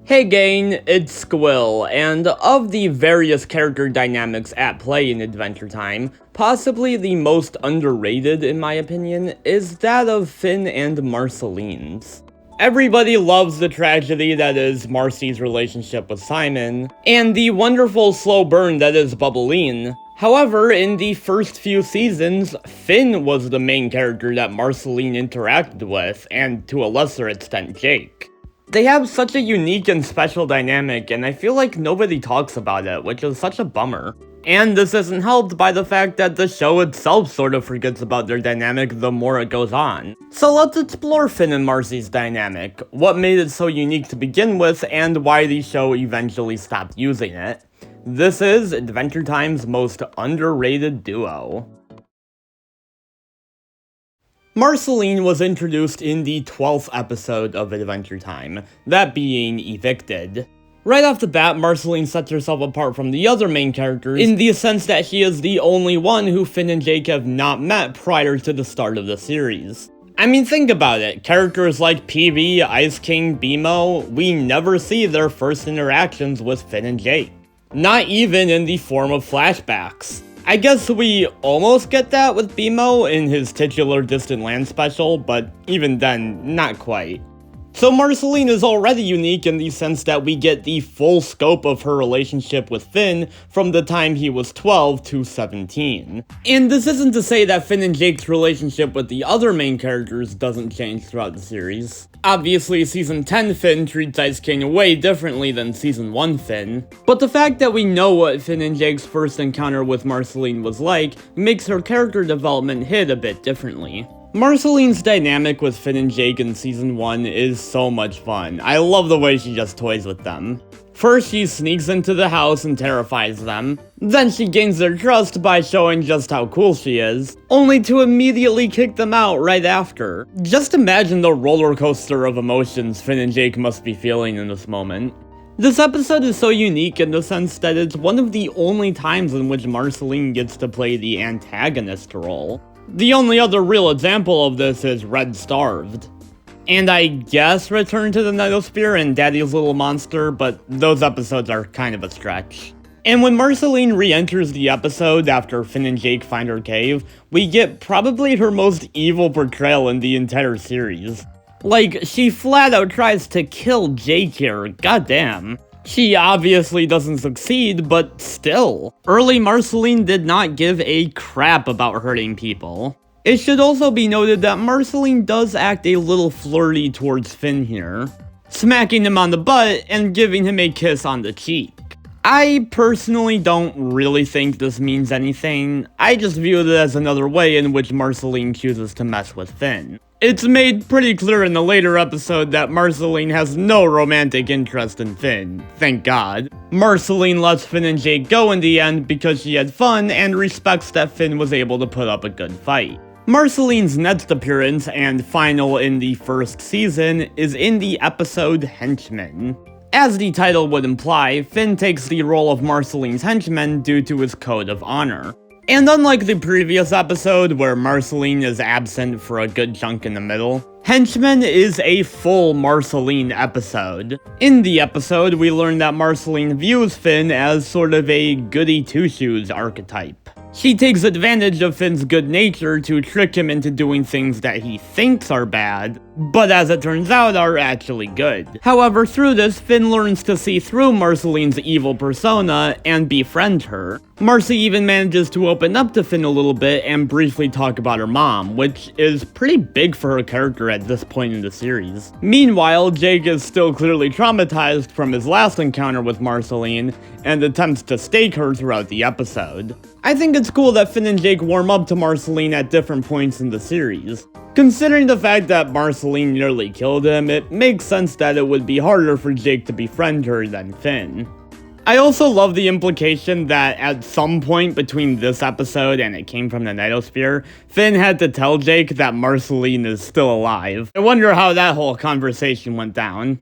Hey gang, it's Squill, and of the various character dynamics at play in Adventure Time, possibly the most underrated in my opinion is that of Finn and Marceline's. Everybody loves the tragedy that is Marcy's relationship with Simon, and the wonderful slow burn that is Bubbline. However, in the first few seasons, Finn was the main character that Marceline interacted with, and to a lesser extent Jake. They have such a unique and special dynamic, and I feel like nobody talks about it, which is such a bummer. And this isn't helped by the fact that the show itself sort of forgets about their dynamic the more it goes on. So let's explore Finn and Marcy's dynamic, what made it so unique to begin with, and why the show eventually stopped using it. This is Adventure Time's most underrated duo. Marceline was introduced in the 12th episode of Adventure Time, that being Evicted. Right off the bat, Marceline sets herself apart from the other main characters in the sense that she is the only one who Finn and Jake have not met prior to the start of the series. I mean, think about it, characters like PB, Ice King, BMO, we never see their first interactions with Finn and Jake. Not even in the form of flashbacks. I guess we almost get that with BMO in his titular Distant Land special, but even then, not quite. So Marceline is already unique in the sense that we get the full scope of her relationship with Finn from the time he was 12 to 17. And this isn't to say that Finn and Jake's relationship with the other main characters doesn't change throughout the series. Obviously, Season 10 Finn treats Ice King way differently than Season 1 Finn, but the fact that we know what Finn and Jake's first encounter with Marceline was like makes her character development hit a bit differently. Marceline's dynamic with Finn and Jake in Season 1 is so much fun. I love the way she just toys with them. First, she sneaks into the house and terrifies them. Then she gains their trust by showing just how cool she is, only to immediately kick them out right after. Just imagine the roller coaster of emotions Finn and Jake must be feeling in this moment. This episode is so unique in the sense that it's one of the only times in which Marceline gets to play the antagonist role. The only other real example of this is Red Starved. And I guess Return to the Nightosphere and Daddy's Little Monster, but those episodes are kind of a stretch. And when Marceline re-enters the episode after Finn and Jake find her cave, we get probably her most evil portrayal in the entire series. Like, she flat out tries to kill Jake here, goddamn. She obviously doesn't succeed, but still. Early Marceline did not give a crap about hurting people. It should also be noted that Marceline does act a little flirty towards Finn here, smacking him on the butt and giving him a kiss on the cheek. I personally don't really think this means anything. I just view it as another way in which Marceline chooses to mess with Finn. It's made pretty clear in the later episode that Marceline has no romantic interest in Finn, thank God. Marceline lets Finn and Jake go in the end because she had fun and respects that Finn was able to put up a good fight. Marceline's next appearance, and final in the first season, is in the episode Henchman. As the title would imply, Finn takes the role of Marceline's henchman due to his code of honor. And unlike the previous episode, where Marceline is absent for a good chunk in the middle, Henchman is a full Marceline episode. In the episode, we learn that Marceline views Finn as sort of a goody-two-shoes archetype. She takes advantage of Finn's good nature to trick him into doing things that he thinks are bad, but as it turns out are actually good. However, through this, Finn learns to see through Marceline's evil persona and befriend her. Marcy even manages to open up to Finn a little bit and briefly talk about her mom, which is pretty big for her character at this point in the series. Meanwhile, Jake is still clearly traumatized from his last encounter with Marceline and attempts to stake her throughout the episode. I think it's cool that Finn and Jake warm up to Marceline at different points in the series. Considering the fact that Marceline nearly killed him, it makes sense that it would be harder for Jake to befriend her than Finn. I also love the implication that at some point between this episode and It Came from the Nightosphere, Finn had to tell Jake that Marceline is still alive. I wonder how that whole conversation went down.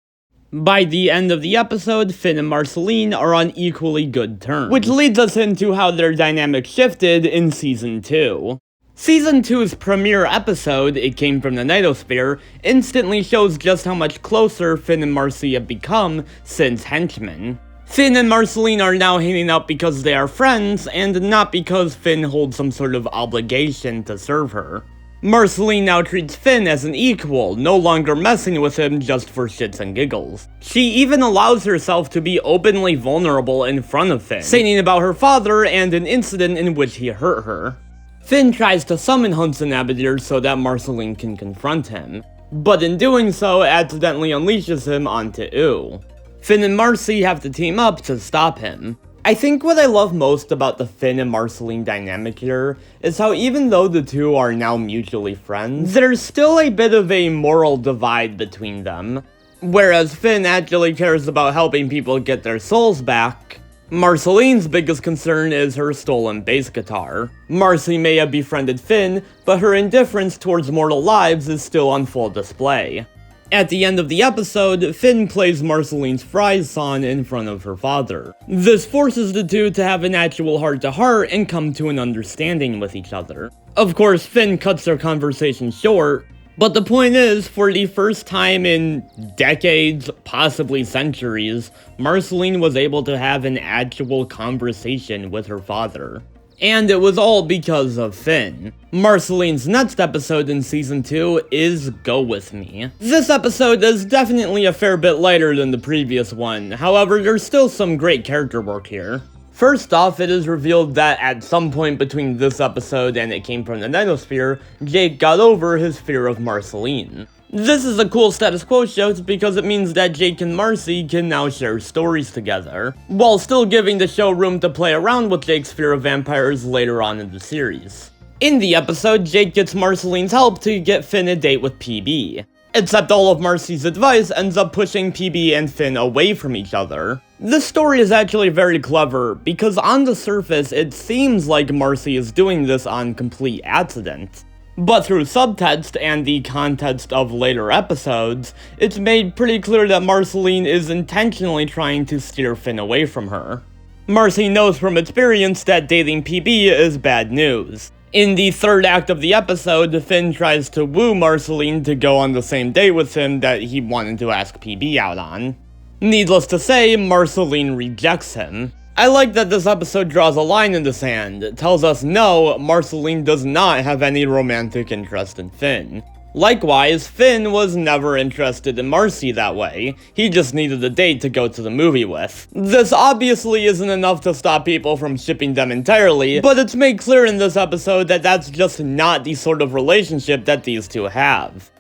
By the end of the episode, Finn and Marceline are on equally good terms, which leads us into how their dynamic shifted in Season 2. Season 2's premiere episode, It Came from the Nightosphere, instantly shows just how much closer Finn and Marcy have become since henchmen. Finn and Marceline are now hanging out because they are friends, and not because Finn holds some sort of obligation to serve her. Marceline now treats Finn as an equal, no longer messing with him just for shits and giggles. She even allows herself to be openly vulnerable in front of Finn, saying about her father and an incident in which he hurt her. Finn tries to summon Hudson Abadir so that Marceline can confront him, but in doing so accidentally unleashes him onto Ooh. Finn and Marcy have to team up to stop him. I think what I love most about the Finn and Marceline dynamic here is how even though the two are now mutually friends, there's still a bit of a moral divide between them. Whereas Finn actually cares about helping people get their souls back, Marceline's biggest concern is her stolen bass guitar. Marcy may have befriended Finn, but her indifference towards mortal lives is still on full display. At the end of the episode, Finn plays Marceline's Fries song in front of her father. This forces the two to have an actual heart-to-heart and come to an understanding with each other. Of course, Finn cuts their conversation short, but the point is, for the first time in decades, possibly centuries, Marceline was able to have an actual conversation with her father. And it was all because of Finn. Marceline's next episode in Season 2 is Go With Me. This episode is definitely a fair bit lighter than the previous one, however there's still some great character work here. First off, it is revealed that at some point between this episode and It Came from the Nightosphere, Jake got over his fear of Marceline. This is a cool status quo shift because it means that Jake and Marcy can now share stories together, while still giving the show room to play around with Jake's fear of vampires later on in the series. In the episode, Jake gets Marceline's help to get Finn a date with PB. Except all of Marcy's advice ends up pushing PB and Finn away from each other. This story is actually very clever, because on the surface it seems like Marcy is doing this on complete accident. But through subtext and the context of later episodes, it's made pretty clear that Marceline is intentionally trying to steer Finn away from her. Marcy knows from experience that dating PB is bad news. In the third act of the episode, Finn tries to woo Marceline to go on the same date with him that he wanted to ask PB out on. Needless to say, Marceline rejects him. I like that this episode draws a line in the sand. It tells us no, Marceline does not have any romantic interest in Finn. Likewise, Finn was never interested in Marcy that way. He just needed a date to go to the movie with. This obviously isn't enough to stop people from shipping them entirely, but it's made clear in this episode that that's just not the sort of relationship that these two have.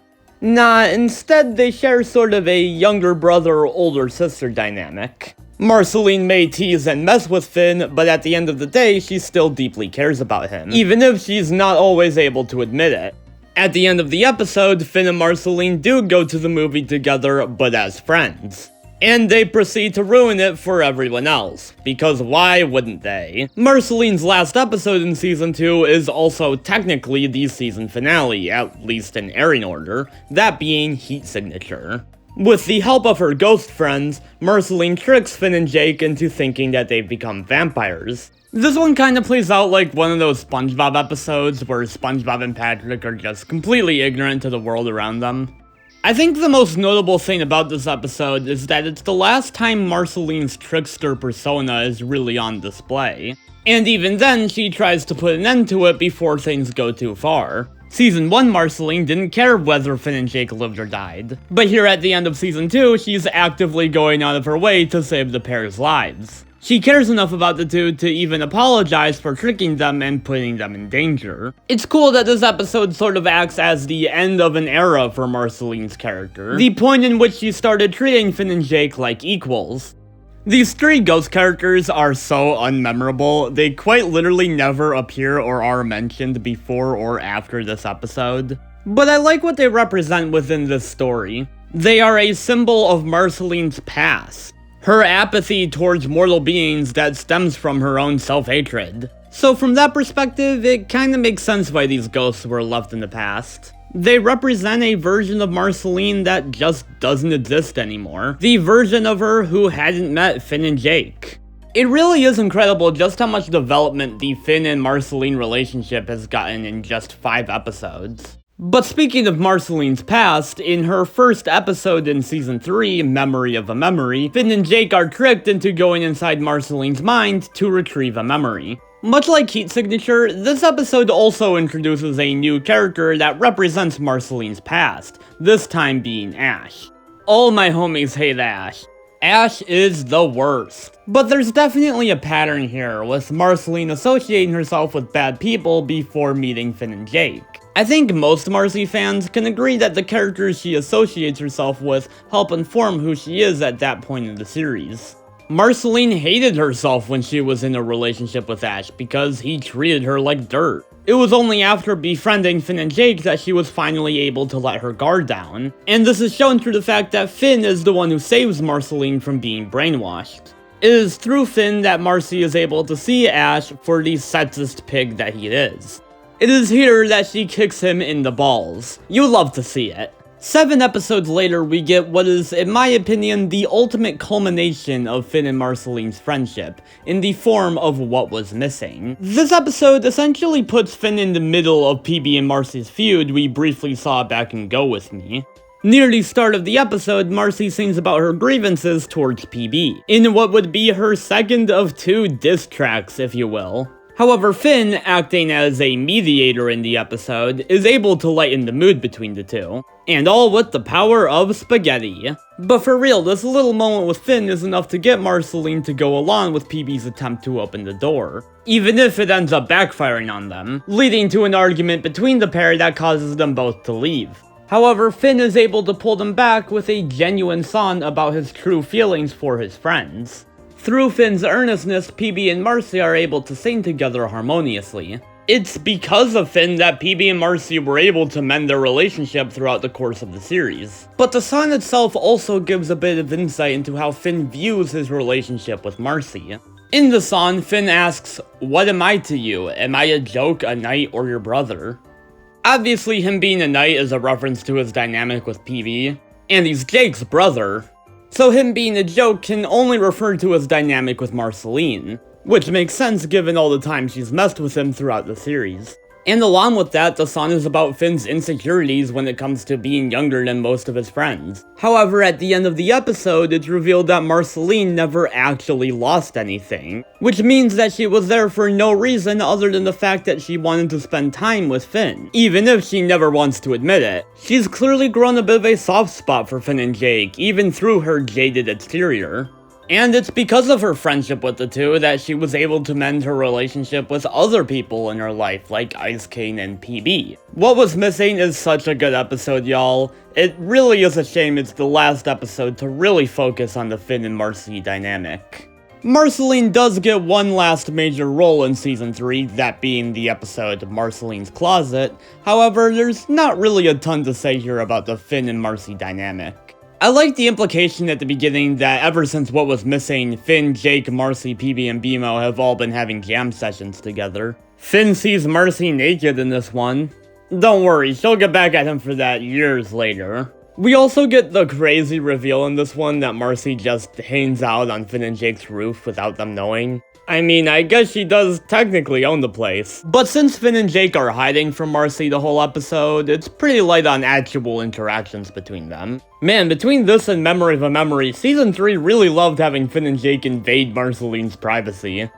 Nah, instead they share sort of a younger brother, older sister dynamic. Marceline may tease and mess with Finn, but at the end of the day, she still deeply cares about him, even if she's not always able to admit it. At the end of the episode, Finn and Marceline do go to the movie together, but as friends. And they proceed to ruin it for everyone else, because why wouldn't they? Marceline's last episode in Season 2 is also technically the season finale, at least in airing order, that being Heat Signature. With the help of her ghost friends, Marceline tricks Finn and Jake into thinking that they've become vampires. This one kinda plays out like one of those SpongeBob episodes where SpongeBob and Patrick are just completely ignorant to the world around them. I think the most notable thing about this episode is that it's the last time Marceline's trickster persona is really on display. And even then, she tries to put an end to it before things go too far. Season 1 Marceline didn't care whether Finn and Jake lived or died. But here at the end of Season 2, she's actively going out of her way to save the pair's lives. She cares enough about the two to even apologize for tricking them and putting them in danger. It's cool that this episode sort of acts as the end of an era for Marceline's character, the point in which she started treating Finn and Jake like equals. These three ghost characters are so unmemorable, they quite literally never appear or are mentioned before or after this episode. But I like what they represent within this story. They are a symbol of Marceline's past. Her apathy towards mortal beings that stems from her own self-hatred. So from that perspective, it kinda makes sense why these ghosts were left in the past. They represent a version of Marceline that just doesn't exist anymore. The version of her who hadn't met Finn and Jake. It really is incredible just how much development the Finn and Marceline relationship has gotten in just 5 episodes. But speaking of Marceline's past, in her first episode in Season 3, Memory of a Memory, Finn and Jake are tricked into going inside Marceline's mind to retrieve a memory. Much like Heat Signature, this episode also introduces a new character that represents Marceline's past, this time being Ash. All my homies hate Ash. Ash is the worst. But there's definitely a pattern here, with Marceline associating herself with bad people before meeting Finn and Jake. I think most Marcy fans can agree that the characters she associates herself with help inform who she is at that point in the series. Marceline hated herself when she was in a relationship with Ash because he treated her like dirt. It was only after befriending Finn and Jake that she was finally able to let her guard down, and this is shown through the fact that Finn is the one who saves Marceline from being brainwashed. It is through Finn that Marcy is able to see Ash for the sexist pig that he is. It is here that she kicks him in the balls. You love to see it. 7 episodes later, we get what is, in my opinion, the ultimate culmination of Finn and Marceline's friendship, in the form of What Was Missing. This episode essentially puts Finn in the middle of PB and Marcy's feud we briefly saw back in Go With Me. Near the start of the episode, Marcy sings about her grievances towards PB, in what would be her second of 2 diss tracks, if you will. However, Finn, acting as a mediator in the episode, is able to lighten the mood between the two. And all with the power of spaghetti. But for real, this little moment with Finn is enough to get Marceline to go along with PB's attempt to open the door, even if it ends up backfiring on them, leading to an argument between the pair that causes them both to leave. However, Finn is able to pull them back with a genuine song about his true feelings for his friends. Through Finn's earnestness, PB and Marcy are able to sing together harmoniously. It's because of Finn that PB and Marcy were able to mend their relationship throughout the course of the series. But the song itself also gives a bit of insight into how Finn views his relationship with Marcy. In the song, Finn asks, "What am I to you? Am I a joke, a knight, or your brother?" Obviously, him being a knight is a reference to his dynamic with PB, and he's Jake's brother. So him being a joke can only refer to his dynamic with Marceline, which makes sense given all the time she's messed with him throughout the series. And along with that, the song is about Finn's insecurities when it comes to being younger than most of his friends. However, at the end of the episode, it's revealed that Marceline never actually lost anything, which means that she was there for no reason other than the fact that she wanted to spend time with Finn, even if she never wants to admit it. She's clearly grown a bit of a soft spot for Finn and Jake, even through her jaded exterior. And it's because of her friendship with the two that she was able to mend her relationship with other people in her life, like Ice King and PB. What Was Missing is such a good episode, y'all. It really is a shame it's the last episode to really focus on the Finn and Marcy dynamic. Marceline does get one last major role in Season 3, that being the episode Marceline's Closet. However, there's not really a ton to say here about the Finn and Marcy dynamic. I like the implication at the beginning that ever since What Was Missing, Finn, Jake, Marcy, PB, and BMO have all been having jam sessions together. Finn sees Marcy naked in this one. Don't worry, she'll get back at him for that years later. We also get the crazy reveal in this one that Marcy just hangs out on Finn and Jake's roof without them knowing. I mean, I guess she does technically own the place. But since Finn and Jake are hiding from Marcy the whole episode, it's pretty light on actual interactions between them. Man, between this and Memory of a Memory, Season 3 really loved having Finn and Jake invade Marceline's privacy.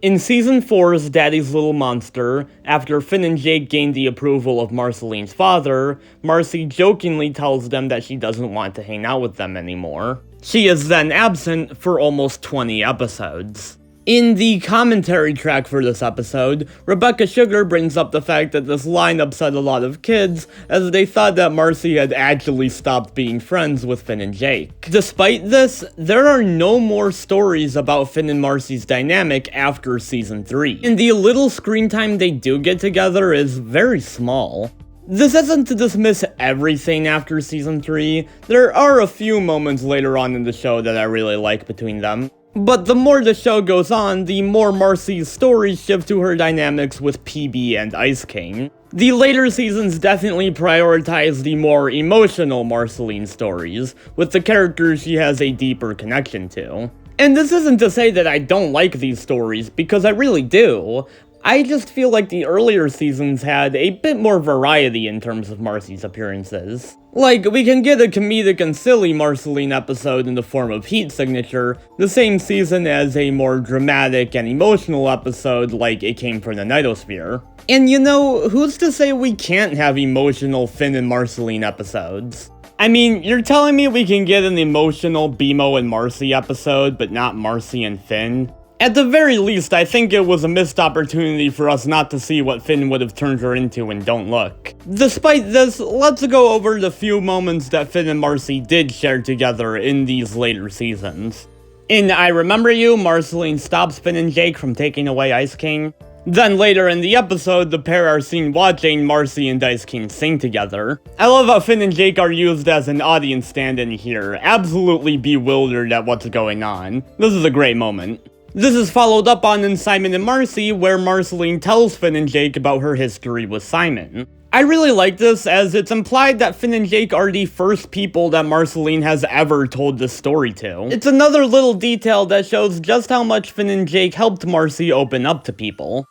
In Season 4's Daddy's Little Monster, after Finn and Jake gained the approval of Marceline's father, Marcy jokingly tells them that she doesn't want to hang out with them anymore. She is then absent for almost 20 episodes. In the commentary track for this episode, Rebecca Sugar brings up the fact that this line upset a lot of kids, as they thought that Marcy had actually stopped being friends with Finn and Jake. Despite this, there are no more stories about Finn and Marcy's dynamic after Season 3, and the little screen time they do get together is very small. This isn't to dismiss everything after Season 3, there are a few moments later on in the show that I really like between them. But the more the show goes on, the more Marcy's stories shift to her dynamics with PB and Ice King. The later seasons definitely prioritize the more emotional Marceline stories, with the characters she has a deeper connection to. And this isn't to say that I don't like these stories, because I really do. I just feel like the earlier seasons had a bit more variety in terms of Marcy's appearances. Like, we can get a comedic and silly Marceline episode in the form of Heat Signature, the same season as a more dramatic and emotional episode like It Came from the Nightosphere. And you know, who's to say we can't have emotional Finn and Marceline episodes? I mean, you're telling me we can get an emotional BMO and Marcy episode, but not Marcy and Finn? At the very least, I think it was a missed opportunity for us not to see what Finn would have turned her into in Don't Look. Despite this, let's go over the few moments that Finn and Marcy did share together in these later seasons. In I Remember You, Marceline stops Finn and Jake from taking away Ice King. Then later in the episode, the pair are seen watching Marcy and Ice King sing together. I love how Finn and Jake are used as an audience stand-in here, absolutely bewildered at what's going on. This is a great moment. This is followed up on in Simon and Marcy, where Marceline tells Finn and Jake about her history with Simon. I really like this, as it's implied that Finn and Jake are the first people that Marceline has ever told this story to. It's another little detail that shows just how much Finn and Jake helped Marcy open up to people.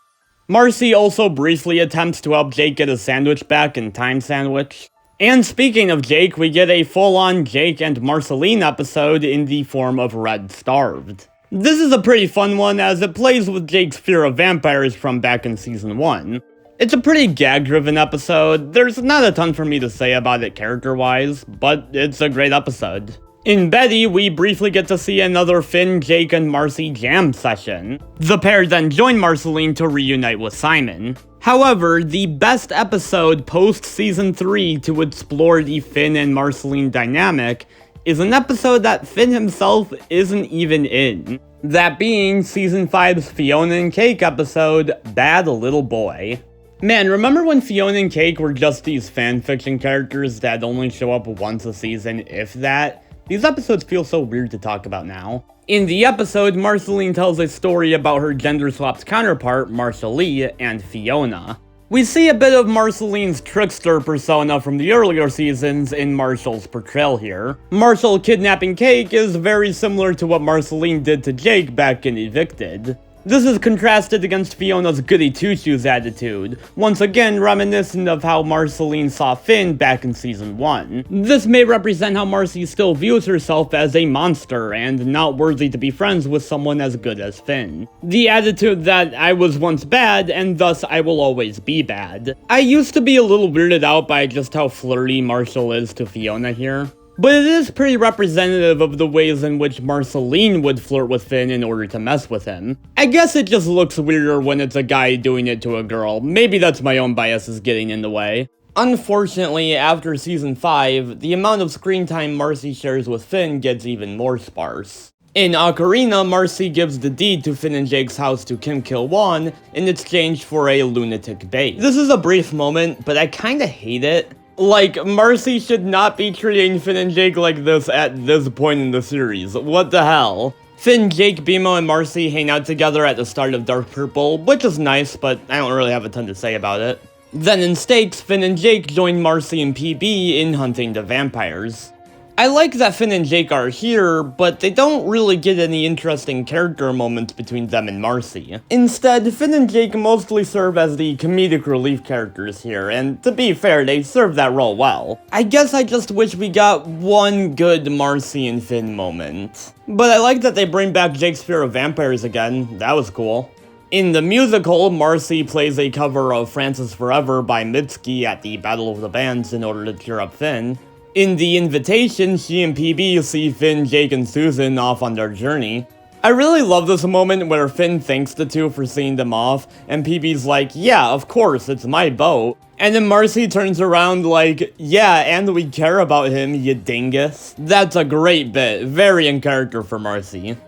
Marcy also briefly attempts to help Jake get his sandwich back in Time Sandwich. And speaking of Jake, we get a full-on Jake and Marceline episode in the form of Red Starved. This is a pretty fun one, as it plays with Jake's fear of vampires from back in Season 1. It's a pretty gag-driven episode. There's not a ton for me to say about it character-wise, but it's a great episode. In Betty, we briefly get to see another Finn, Jake, and Marcy jam session. The pair then join Marceline to reunite with Simon. However, the best episode post-Season 3 to explore the Finn and Marceline dynamic is an episode that Finn himself isn't even in. That being Season 5's Fiona and Cake episode, Bad Little Boy. Man, remember when Fiona and Cake were just these fanfiction characters that only show up once a season, if that? These episodes feel so weird to talk about now. In the episode, Marceline tells a story about her gender-swapped counterpart, Marceline, and Fiona. We see a bit of Marceline's trickster persona from the earlier seasons in Marshall's portrayal here. Marshall kidnapping Cake is very similar to what Marceline did to Jake back in Evicted. This is contrasted against Fiona's goody-two-shoes attitude, once again reminiscent of how Marceline saw Finn back in Season 1. This may represent how Marcy still views herself as a monster and not worthy to be friends with someone as good as Finn. The attitude that I was once bad and thus I will always be bad. I used to be a little weirded out by just how flirty Marshall is to Fiona here. But it is pretty representative of the ways in which Marceline would flirt with Finn in order to mess with him. I guess it just looks weirder when it's a guy doing it to a girl. Maybe that's my own biases getting in the way. Unfortunately, after Season 5, the amount of screen time Marcy shares with Finn gets even more sparse. In Ocarina, Marcy gives the deed to Finn and Jake's house to Kim Kil-won in exchange for a lunatic bait. This is a brief moment, but I kinda hate it. Like, Marcy should not be treating Finn and Jake like this at this point in the series. What the hell? Finn, Jake, BMO, and Marcy hang out together at the start of Dark Purple, which is nice, but I don't really have a ton to say about it. Then in Stakes, Finn and Jake join Marcy and PB in hunting the vampires. I like that Finn and Jake are here, but they don't really get any interesting character moments between them and Marcy. Instead, Finn and Jake mostly serve as the comedic relief characters here, and to be fair, they serve that role well. I guess I just wish we got one good Marcy and Finn moment. But I like that they bring back Jake's fear of vampires again. That was cool. In the musical, Marcy plays a cover of Francis Forever by Mitski at the Battle of the Bands in order to cheer up Finn. In The Invitation, she and PB see Finn, Jake, and Susan off on their journey. I really love this moment where Finn thanks the two for seeing them off, and PB's like, yeah, of course, it's my boat. And then Marcy turns around like, yeah, and we care about him, you dingus. That's a great bit, very in character for Marcy.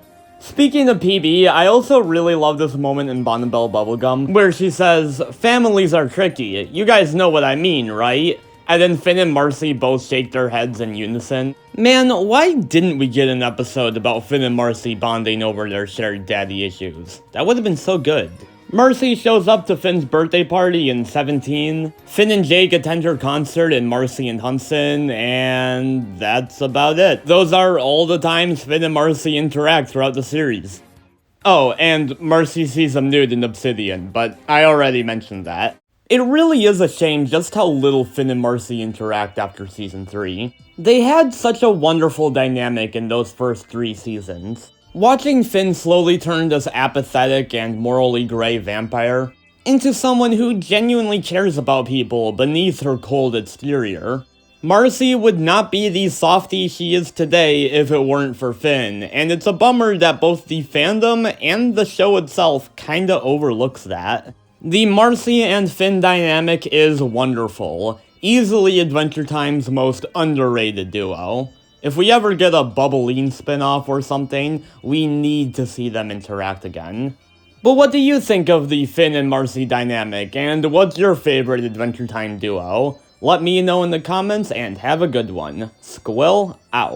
Speaking of PB, I also really love this moment in Bonnabelle Bubblegum, where she says, families are tricky, you guys know what I mean, right? And then Finn and Marcy both shake their heads in unison. Man, why didn't we get an episode about Finn and Marcy bonding over their shared daddy issues? That would have been so good. Marcy shows up to Finn's birthday party in 17, Finn and Jake attend her concert in Marcy and Hudson, and that's about it. Those are all the times Finn and Marcy interact throughout the series. Oh, and Marcy sees him nude in Obsidian, but I already mentioned that. It really is a shame just how little Finn and Marcy interact after Season 3. They had such a wonderful dynamic in those first 3 seasons. Watching Finn slowly turn this apathetic and morally gray vampire into someone who genuinely cares about people beneath her cold exterior. Marcy would not be the softie she is today if it weren't for Finn, and it's a bummer that both the fandom and the show itself kinda overlooks that. The Marcy and Finn dynamic is wonderful, easily Adventure Time's most underrated duo. If we ever get a Bubbleen spin-off or something, we need to see them interact again. But what do you think of the Finn and Marcy dynamic, and what's your favorite Adventure Time duo? Let me know in the comments, and have a good one. Squill out.